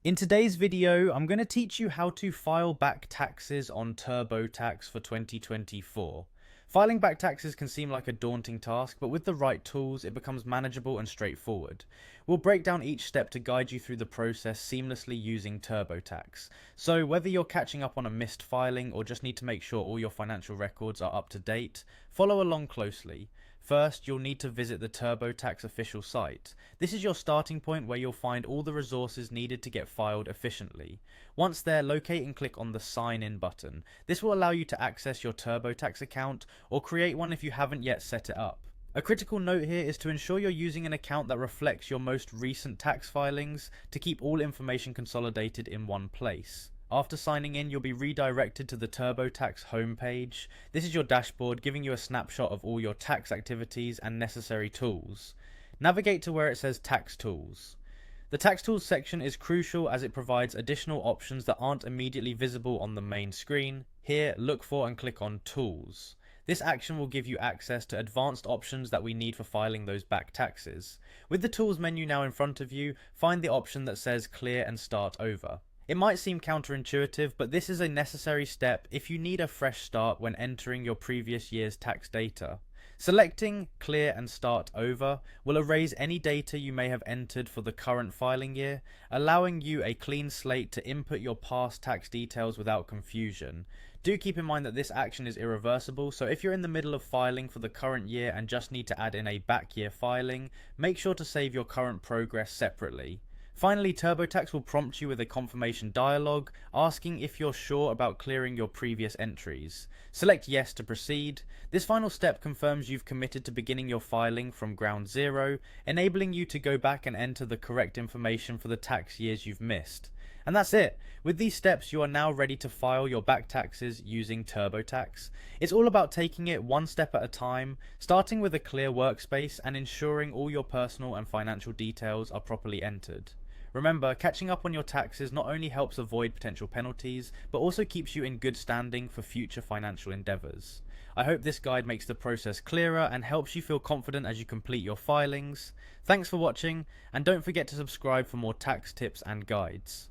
In today's video, I'm going to teach you how to file back taxes on TurboTax for 2024. Filing back taxes can seem like a daunting task, but with the right tools, it becomes manageable and straightforward. We'll break down each step to guide you through the process seamlessly using TurboTax. So whether you're catching up on a missed filing or just need to make sure all your financial records are up to date, follow along closely. First, you'll need to visit the TurboTax official site. This is your starting point where you'll find all the resources needed to get filed efficiently. Once there, locate and click on the Sign In button. This will allow you to access your TurboTax account or create one if you haven't yet set it up. A critical note here is to ensure you're using an account that reflects your most recent tax filings to keep all information consolidated in one place. After signing in, you'll be redirected to the TurboTax homepage. This is your dashboard, giving you a snapshot of all your tax activities and necessary tools. Navigate to where it says Tax Tools. The Tax Tools section is crucial as it provides additional options that aren't immediately visible on the main screen. Here, look for and click on Tools. This action will give you access to advanced options that we need for filing those back taxes. With the Tools menu now in front of you, find the option that says Clear and Start Over. It might seem counterintuitive, but this is a necessary step if you need a fresh start when entering your previous year's tax data. Selecting Clear and Start Over will erase any data you may have entered for the current filing year, allowing you a clean slate to input your past tax details without confusion. Do keep in mind that this action is irreversible, so if you're in the middle of filing for the current year and just need to add in a back year filing, make sure to save your current progress separately. Finally, TurboTax will prompt you with a confirmation dialog asking if you're sure about clearing your previous entries. Select Yes to proceed. This final step confirms you've committed to beginning your filing from ground zero, enabling you to go back and enter the correct information for the tax years you've missed. And that's it. With these steps, you are now ready to file your back taxes using TurboTax. It's all about taking it one step at a time, starting with a clear workspace and ensuring all your personal and financial details are properly entered. Remember, catching up on your taxes not only helps avoid potential penalties, but also keeps you in good standing for future financial endeavours. I hope this guide makes the process clearer and helps you feel confident as you complete your filings. Thanks for watching, and don't forget to subscribe for more tax tips and guides.